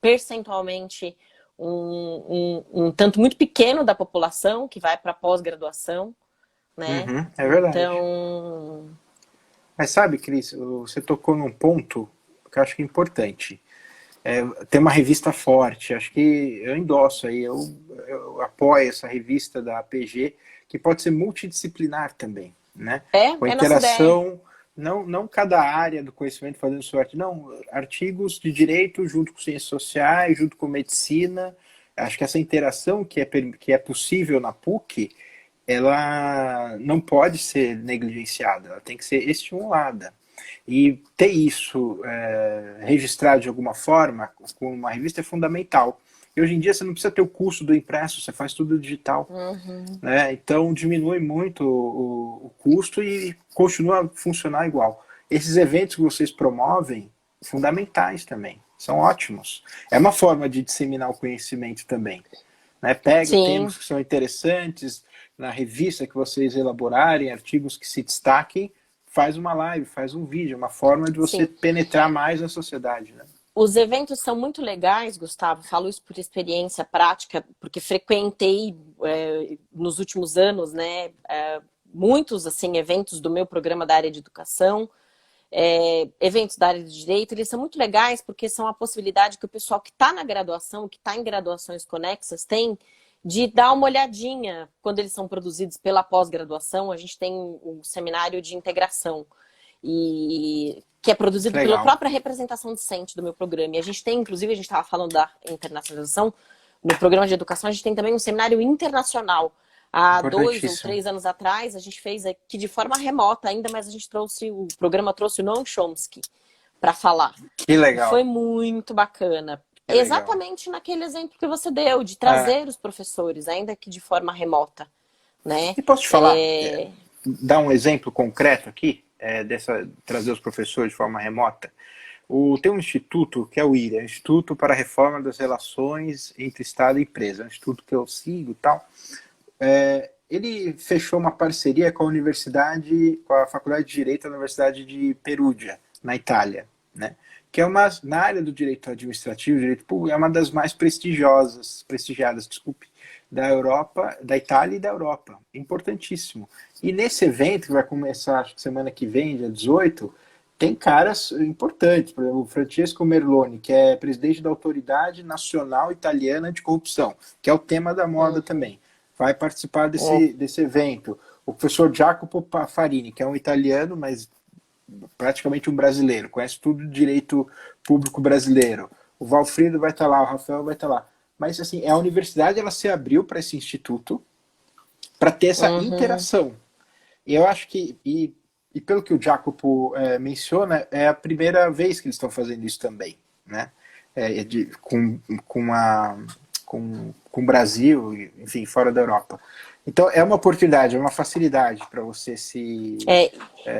percentualmente um tanto muito pequeno da população que vai para pós-graduação, né? Uhum, é verdade. Então... Mas sabe, Cris, você tocou num ponto que eu acho que é importante. Tem uma revista forte, acho que eu endosso aí, eu apoio essa revista da APG, que pode ser multidisciplinar também, né? Com a interação, não cada área do conhecimento fazendo sorte, não, artigos de direito junto com ciências sociais, junto com medicina. Acho que essa interação que é possível na PUC, ela não pode ser negligenciada, ela tem que ser estimulada. E ter isso registrado de alguma forma com uma revista é fundamental. E hoje em dia você não precisa ter o custo do impresso, você faz tudo digital. Né? Então diminui muito o custo e continua a funcionar igual. Esses eventos que vocês promovem, fundamentais também, são ótimos. É uma forma de disseminar o conhecimento também. Né? Pega temas que são interessantes na revista que vocês elaborarem, artigos que se destaquem, faz uma live, faz um vídeo, uma forma de você penetrar mais na sociedade, né? Os eventos são muito legais, Gustavo, falo isso por experiência prática, porque frequentei nos últimos anos, né, muitos assim, eventos do meu programa da área de educação, eventos da área de direito, eles são muito legais porque são a possibilidade que o pessoal que está na graduação, que está em graduações conexas, tem de dar uma olhadinha quando eles são produzidos pela pós-graduação. A gente tem um seminário de integração, que é produzido pela própria representação docente do meu programa. E a gente tem, inclusive, a gente estava falando da internacionalização, no programa de educação a gente tem também um seminário internacional. Há 2 ou 3 anos atrás, a gente fez aqui de forma remota ainda, mas a gente o programa trouxe o Noam Chomsky para falar. Que legal. Foi muito bacana. Exatamente naquele exemplo que você deu, de trazer os professores, ainda que de forma remota. Né? E posso te falar, dar um exemplo concreto aqui, trazer os professores de forma remota? Tem um instituto, que é o IRA, Instituto para a Reforma das Relações entre Estado e Empresa, um instituto que eu sigo e tal. Ele fechou uma parceria com a universidade, com a Faculdade de Direito da Universidade de Perugia, na Itália, né? Que é na área do direito administrativo, direito público, é uma das mais prestigiadas, da Europa, da Itália e da Europa. Importantíssimo. E nesse evento, que vai começar acho que semana que vem, dia 18, tem caras importantes. Por exemplo, o Francesco Merloni, que é presidente da Autoridade Nacional Italiana Anticorrupção, que é o tema da moda também. Vai participar desse evento. O professor Jacopo Farini, que é um italiano, mas praticamente um brasileiro, conhece tudo de direito público brasileiro. O Valfrido vai estar lá, o Rafael vai estar lá. mas assim, a universidade ela se abriu para esse instituto para ter essa Uhum. interação. E eu acho que, e pelo que o Jacopo menciona, é a primeira vez que eles estão fazendo isso também, né? Com, com o Brasil, enfim, fora da Europa. Então, é uma oportunidade, é uma facilidade para você se É,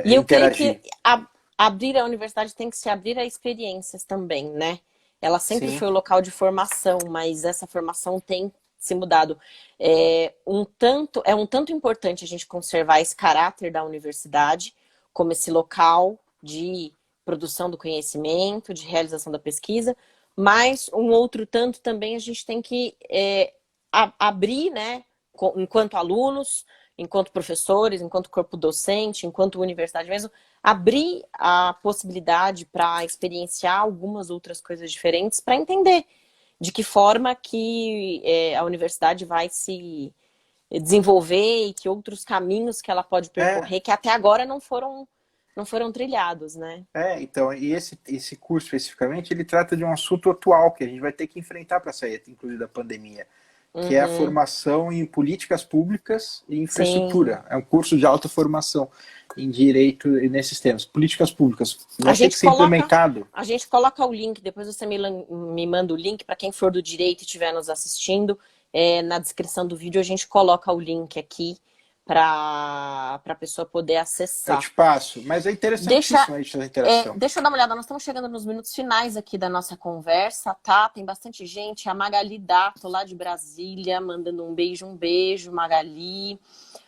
e eu creio que interagir. abrir a universidade tem que se abrir a experiências também, né? Ela sempre Sim, foi o local de formação, mas essa formação tem se mudado. É um tanto importante a gente conservar esse caráter da universidade como esse local de produção do conhecimento, de realização da pesquisa, mas um outro tanto também a gente tem que abrir, né, enquanto alunos, enquanto professores, enquanto corpo docente, enquanto universidade mesmo, abrir a possibilidade para experienciar algumas outras coisas diferentes, para entender de que forma que a universidade vai se desenvolver e que outros caminhos que ela pode é, percorrer que até agora não foram trilhados, né? então, e esse curso especificamente, ele trata de um assunto atual que a gente vai ter que enfrentar para sair, inclusive, da pandemia, que é a Uhum, formação em políticas públicas e sim. infraestrutura. É um curso de alta formação em direito e nesses temas. Políticas públicas. A Vai ter que gente ser coloca, implementado. a gente coloca o link, depois você me manda o link para quem for do direito e estiver nos assistindo. Na descrição do vídeo a gente coloca o link aqui para a pessoa poder Eu acessar. te passo. Mas é Deixa, interessantíssima essa interação. deixa eu dar uma olhada, nós estamos chegando nos minutos finais aqui da nossa conversa, tá? Tem bastante gente. A Magali Dato, lá de Brasília, mandando um beijo, Magali.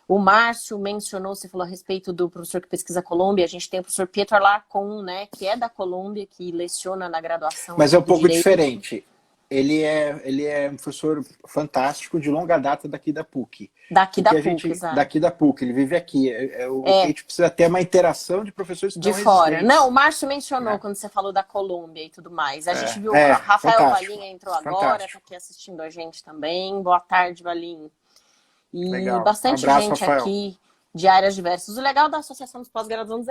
O Márcio mencionou, você falou a respeito do professor que pesquisa a Colômbia. A gente tem o professor Pietro Alarcon, né, que é da Colômbia, que leciona na graduação Mas é aqui um do pouco Direito. diferente. Ele é um professor fantástico de longa data daqui da PUC. Daqui O da que a PUC, gente, exato. daqui da PUC, ele vive aqui. O que a É, gente precisa ter é uma interação de professores de não fora. Não, o existentes. Márcio mencionou Né? quando você falou da Colômbia e tudo mais. A gente viu, Rafael Fantástico. Valim entrou agora, tá Fantástico. aqui assistindo a gente também. Boa tarde, Valim. E Legal. Um bastante abraço, gente Rafael. aqui de áreas diversas. O legal da Associação dos pós-graduandos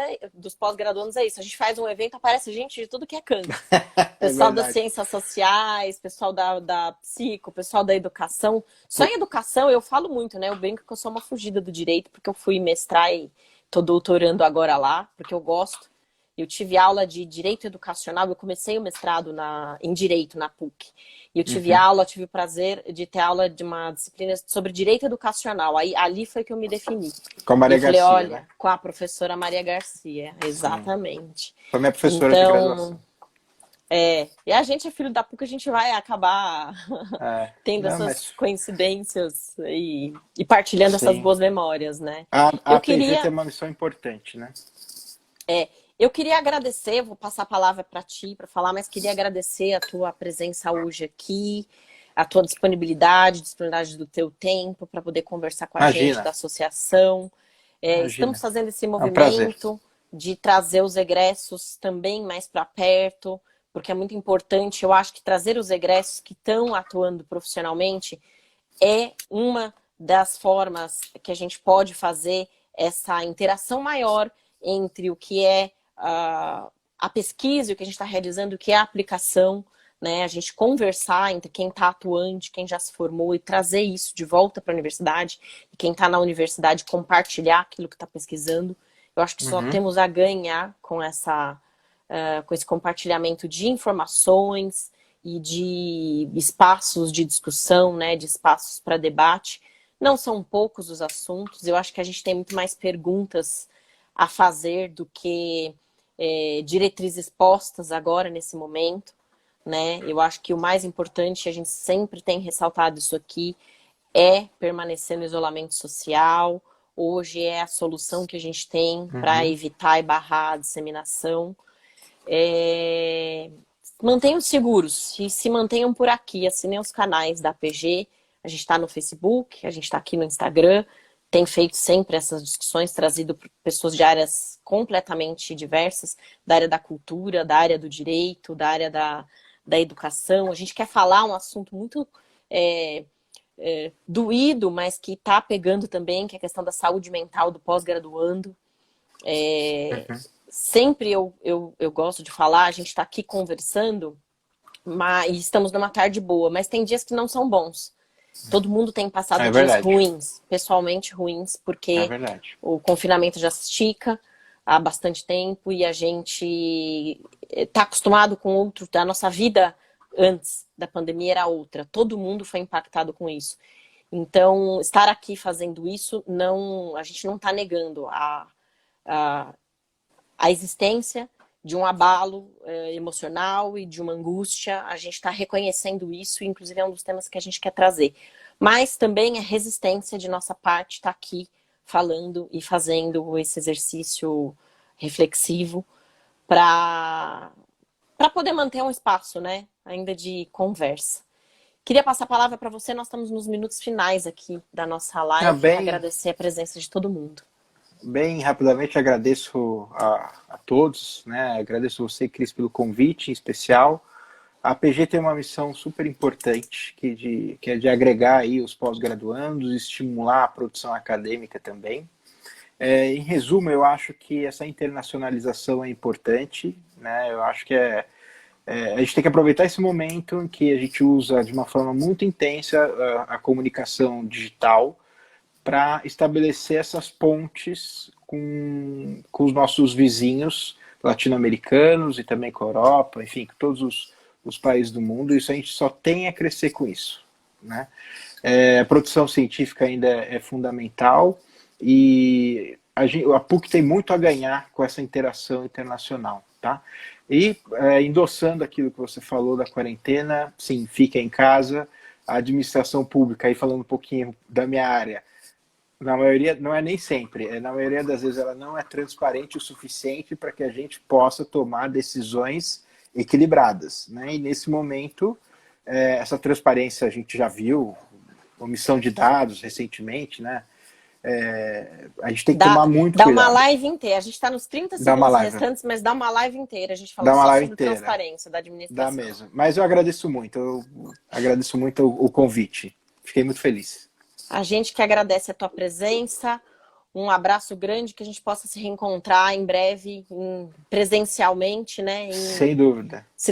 é isso. A gente faz um evento, aparece gente de tudo que é canto. É Pessoal das verdade. ciências sociais, pessoal da psico, pessoal da educação. Só em educação eu falo muito, né? Eu brinco que eu sou uma fugida do direito, porque eu fui mestrar e tô doutorando agora lá, porque eu gosto. Eu tive aula de direito educacional, eu comecei o mestrado em direito na PUC. E eu Uhum. tive o prazer de ter aula de uma disciplina sobre direito educacional. Aí ali foi que eu me defini. Com a E eu Maria falei, Garcia, olha, né? com a professora Maria Garcia, Sim. exatamente. Foi minha professora de Então, graduação. e a gente é filho da PUC, a gente vai acabar tendo Não, essas mas coincidências e partilhando essas sim. boas memórias, né? A Eu APG tem queria, uma missão importante, né? eu queria agradecer, vou passar a palavra para ti para falar, mas queria agradecer a tua presença hoje aqui, a tua disponibilidade do teu tempo para poder conversar com a gente da Imagina, associação. Estamos imagina. fazendo esse É um prazer. movimento de trazer os egressos também mais para perto, porque é muito importante, eu acho que trazer os egressos que estão atuando profissionalmente é uma das formas que a gente pode fazer essa interação maior entre o que é a pesquisa, o que a gente está realizando, o que é a aplicação, né? A gente conversar entre quem está atuante, quem já se formou e trazer isso de volta para a universidade e quem está na universidade compartilhar aquilo que está pesquisando. Eu acho que só Uhum. temos a ganhar com esse compartilhamento de informações e de espaços de discussão, né, de espaços para debate. Não são poucos os assuntos, eu acho que a gente tem muito mais perguntas a fazer do que diretrizes postas agora, nesse momento. Né? Eu acho que o mais importante, a gente sempre tem ressaltado isso aqui, é permanecer no isolamento social. Hoje é a solução que a gente tem para Uhum. evitar e barrar a disseminação. Mantenham seguros e se mantenham por aqui. Assinem os canais da APG. A gente está no Facebook, a gente está aqui no Instagram. Tem feito sempre essas discussões, trazido pessoas de áreas completamente diversas, da área da cultura, da área do direito, da área da educação. A gente quer falar um assunto muito doído, mas que está pegando também, que é a questão da saúde mental do pós-graduando. Uhum. Sempre eu gosto de falar, a gente está aqui conversando, mas estamos numa tarde boa, mas tem dias que não são bons. Todo mundo tem passado É dias verdade. ruins, pessoalmente ruins, É porque verdade. o confinamento já se estica há bastante tempo e a gente está acostumado com outro, a nossa vida antes da pandemia era outra. Todo mundo foi impactado com isso. Então, estar aqui fazendo isso, não, a gente não está negando a, a existência de um abalo emocional e de uma angústia. A gente está reconhecendo isso, inclusive é um dos temas que a gente quer trazer. Mas também é resistência de nossa parte estar aqui falando e fazendo esse exercício reflexivo para poder manter um espaço, né, ainda de conversa. Queria passar a palavra para você, nós estamos nos minutos finais aqui da nossa live, Bem, agradecer a presença de todo mundo. bem rapidamente agradeço a todos, né? Agradeço você, Cris, pelo convite em especial. A PG tem uma missão super importante, que é de agregar aí os pós-graduandos, estimular a produção acadêmica também. Em resumo, eu acho que essa internacionalização é importante, né? Eu acho que a gente tem que aproveitar esse momento em que a gente usa de uma forma muito intensa a comunicação digital para estabelecer essas pontes com os nossos vizinhos latino-americanos e também com a Europa, enfim, com todos os países do mundo. Isso a gente só tem a crescer com isso, né? A produção científica ainda é fundamental e a PUC tem muito a ganhar com essa interação internacional, tá? E endossando aquilo que você falou da quarentena, sim, fica em casa. A administração pública, aí falando um pouquinho da minha área, na maioria, não é nem sempre, na maioria das vezes ela não é transparente o suficiente para que a gente possa tomar decisões equilibradas, né? E nesse momento, essa transparência a gente já viu, omissão de dados recentemente, né? A gente tem que tomar muito Dá cuidado. uma live inteira, a gente está nos 30 segundos restantes, mas dá uma live inteira, a gente fala só sobre transparência da administração. Dá mesmo, mas eu agradeço muito o convite, fiquei muito feliz. A gente que agradece a tua presença, um abraço grande, que a gente possa se reencontrar em breve, presencialmente, né? Sem dúvida.